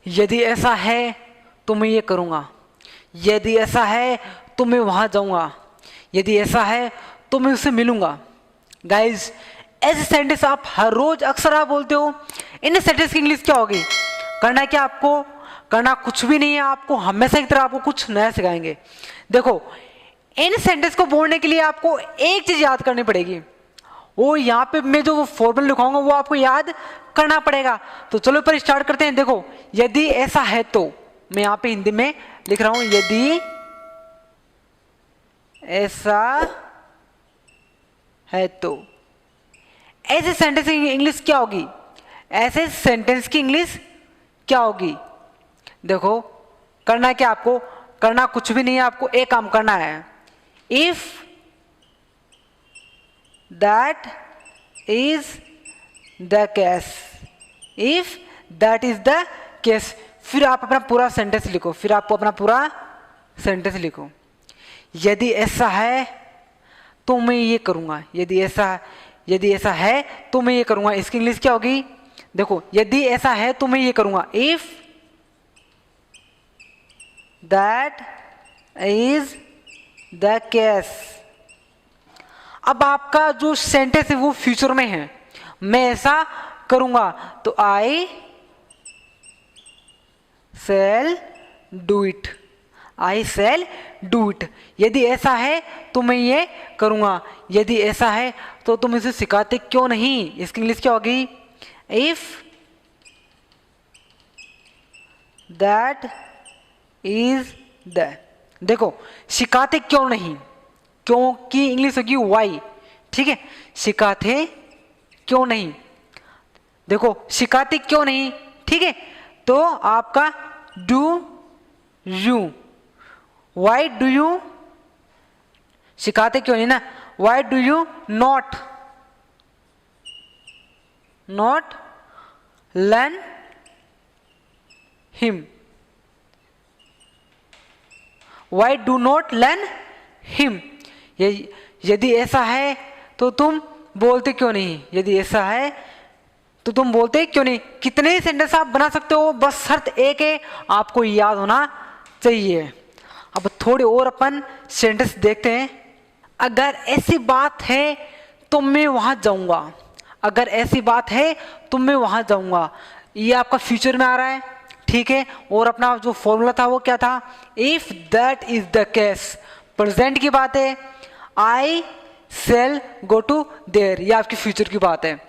यदि ऐसा है तो मैं ये करूँगा, यदि ऐसा है तो मैं वहाँ जाऊँगा, यदि ऐसा है तो मैं उससे मिलूँगा। गाइज, ऐसे सेंटेंस आप हर रोज अक्सर आप बोलते हो। इन सेंटेंस की इंग्लिश क्या होगी? करना क्या आपको? करना कुछ भी नहीं है, आपको हमेशा की तरह आपको कुछ नया सिखाएंगे। देखो, इन सेंटेंस को बोलने के लिए आपको एक चीज याद करनी पड़ेगी, वो यहाँ पे मैं जो फॉर्मूला लिखाऊंगा वो आपको याद करना पड़ेगा। तो चलो पर स्टार्ट करते हैं। देखो, यदि ऐसा है तो, मैं यहाँ पे हिंदी में लिख रहा हूं, यदि ऐसा है तो। ऐसे सेंटेंस की इंग्लिश क्या होगी? ऐसे सेंटेंस की इंग्लिश क्या होगी? देखो, करना क्या आपको? करना कुछ भी नहीं है, आपको एक काम करना है। If that is the case, if that is the case, फिर आप अपना पूरा सेंटेंस लिखो, फिर आपको अपना पूरा सेंटेंस लिखो। यदि ऐसा है तो मैं ये करूंगा, यदि ऐसा है तो मैं ये करूंगा। इसकी इंग्लिश क्या होगी? देखो, यदि ऐसा है तो मैं ये करूंगा। If that is the case. अब आपका जो सेंटेंस है वो फ्यूचर में है, मैं ऐसा करूंगा, तो I shall do it, I shall do it. यदि ऐसा है तो मैं ये करूंगा, यदि ऐसा है तो तुम इसे सिखाते क्यों नहीं? इसकी इंग्लिश क्या होगी? If that is the. देखो, सिखाते क्यों नहीं, क्यों की इंग्लिश होगी वाई, ठीक है? सिखाते क्यों नहीं, देखो सिखाते क्यों नहीं, ठीक है? तो आपका do you, why do you, सिखाते क्यों नहीं ना, why do you not learn him, why do not learn him. यदि ऐसा है तो तुम बोलते क्यों नहीं, यदि ऐसा है तो तुम बोलते क्यों नहीं। कितने ही सेंटेंस आप बना सकते हो, बस शर्त एक है, आपको याद होना चाहिए। अब थोड़े और अपन सेंटेंस देखते हैं। अगर ऐसी बात है तो मैं वहां जाऊंगा, अगर ऐसी बात है तो मैं वहां जाऊंगा, ये आपका फ्यूचर में आ रहा है, ठीक है? और अपना जो फॉर्मूला था वो क्या था? If that is the case, present की बात है, आई शैल गो टू देयर, ये आपकी फ्यूचर की बात है,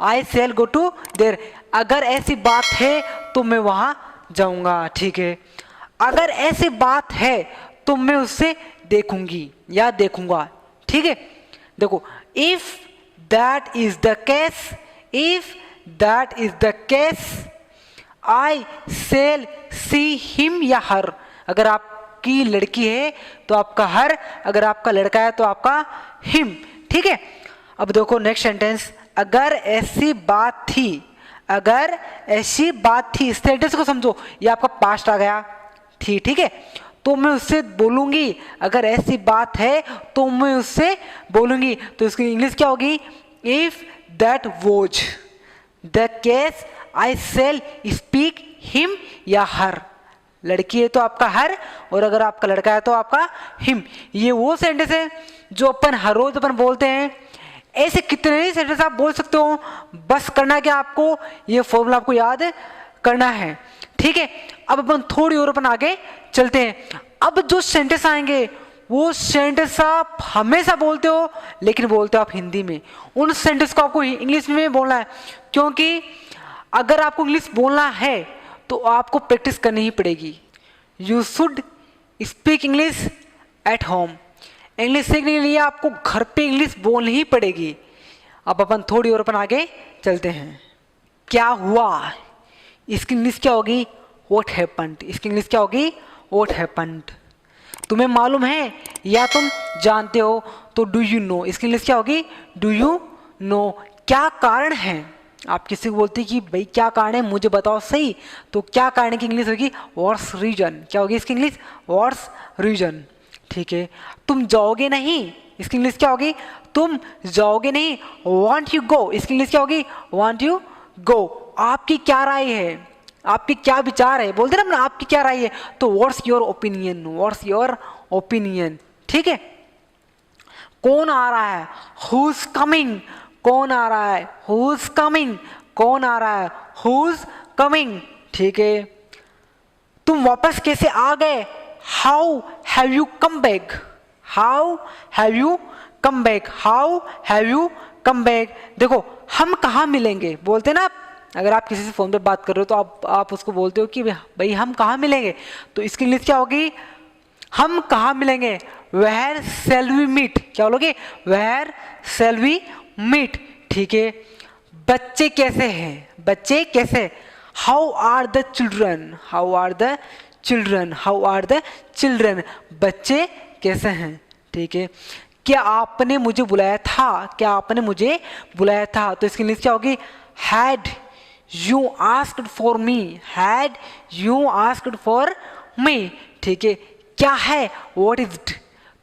आई शैल गो टू देयर। अगर ऐसी बात है तो मैं वहां जाऊंगा, ठीक है? अगर ऐसी बात है तो मैं उससे देखूंगी या देखूंगा, ठीक है? देखो, if that is the case, if that is the case, I shall see him या हर। अगर आपकी लड़की है तो आपका हर, अगर आपका लड़का है तो आपका हिम, ठीक है? अब देखो नेक्स्ट सेंटेंस, अगर ऐसी बात थी, अगर ऐसी बात थी, इस सेंटेंस को समझो, ये आपका पास्ट आ गया, ठीक है? तो मैं उससे बोलूंगी, अगर ऐसी बात है तो मैं उससे बोलूंगी, तो इसकी इंग्लिश क्या होगी? If that was the case, I shall speak him या हर। लड़की है तो आपका हर, और अगर आपका लड़का है तो आपका हिम। ये वो सेंटेंस है जो अपन हर रोज अपन बोलते हैं। ऐसे कितने ही सेंटेंस आप बोल सकते हो, बस करना क्या आपको? ये फॉर्मूला आपको याद करना है, ठीक है? अब अपन थोड़ी और अपन आगे चलते हैं। अब जो सेंटेंस आएंगे वो सेंटेंस आप हमेशा बोलते हो, लेकिन बोलते हो आप हिंदी में। उन सेंटेंस को आपको इंग्लिश में बोलना है, क्योंकि अगर आपको इंग्लिश बोलना है तो आपको प्रैक्टिस करनी ही पड़ेगी। You should speak English at home. English सीखने के लिए आपको घर पे इंग्लिश बोलनी ही पड़ेगी। अब अपन थोड़ी और अपन आगे चलते हैं। क्या हुआ, इसकी इंग्लिश क्या होगी? What happened. इसकी इंग्लिश क्या होगी? What happened. तुम्हें मालूम है या तुम जानते हो, तो डू यू नो। इसकी इंग्लिश क्या होगी? Do you know. क्या कारण है? आप किसी को बोलते हैं कि भाई क्या कारण है, मुझे बताओ सही, तो क्या कारण की इंग्लिश होगी? What's reason. क्या होगी इसकी इंग्लिश? व्हाट्स रीजन, ठीक है? तुम जाओगे नहीं, इसकी इंग्लिश क्या होगी? तुम जाओगे नहीं। वांट यू गो, इसकी इंग्लिश क्या होगी? Want you go. आपकी क्या राय है? आपके क्या विचार है, बोलते ना आपकी क्या राय है, तो what's your opinion, what's your opinion, ठीक है। कौन आ रहा है, हु इज कमिंग, कौन आ रहा है, हु इज कमिंग, कौन आ रहा है, हु इज कमिंग, ठीक है। तुम वापस कैसे आ गए, how have you come back, how have you come back, how have you come back. देखो हम कहाँ मिलेंगे, बोलते ना आप, अगर आप किसी से फोन पे बात कर रहे हो तो आप उसको बोलते हो कि भाई हम कहाँ मिलेंगे, तो इसकी इंग्लिश क्या होगी, हम कहाँ मिलेंगे, वेयर शैल वी मीट, क्या बोलोगे, वेयर शैल वी मीट, ठीक है। बच्चे कैसे हैं, बच्चे कैसे, how are the children, how are the children, how are the children, बच्चे कैसे हैं, ठीक है। क्या आपने मुझे बुलाया था, क्या आपने मुझे बुलाया था, तो इसकी इंग्लिश क्या होगी, had you asked for me, had you asked for me, ठीक है। क्या है, व्हाट इज इट,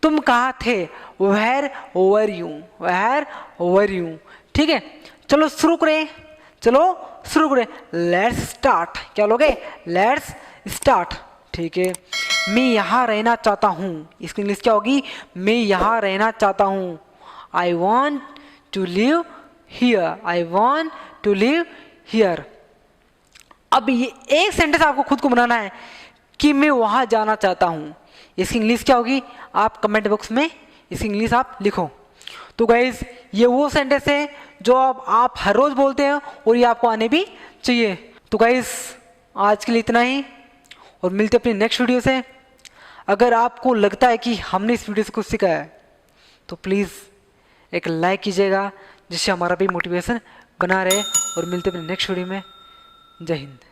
तुम कहाँ थे, where were you, where were you, ठीक है। चलो शुरू करें, चलो शुरू करें, लेट्स स्टार्ट, क्या लोगे, लेट्स स्टार्ट, ठीक है। मैं यहाँ रहना चाहता हूँ, इसकी इंग्लिश क्या होगी, मैं यहाँ रहना चाहता हूँ, I want to live here, I want to live here. अब ये एक सेंटेंस आपको खुद को बनाना है कि मैं वहाँ जाना चाहता हूँ, इसकी इंग्लिश क्या होगी, आप कमेंट बॉक्स में इसकी इंग्लिश आप लिखो। तो गाइज ये वो सेंटेंस है जो आप हर रोज बोलते हैं और ये आपको आने भी चाहिए। तो गाइज आज के लिए इतना ही, और मिलते अपनी नेक्स्ट वीडियो से। अगर आपको लगता है कि हमने इस वीडियो से कुछ सीखा है तो प्लीज़ एक लाइक कीजिएगा, जिससे हमारा भी मोटिवेशन बना रहे, और मिलते अपने नेक्स्ट वीडियो में। जय हिंद।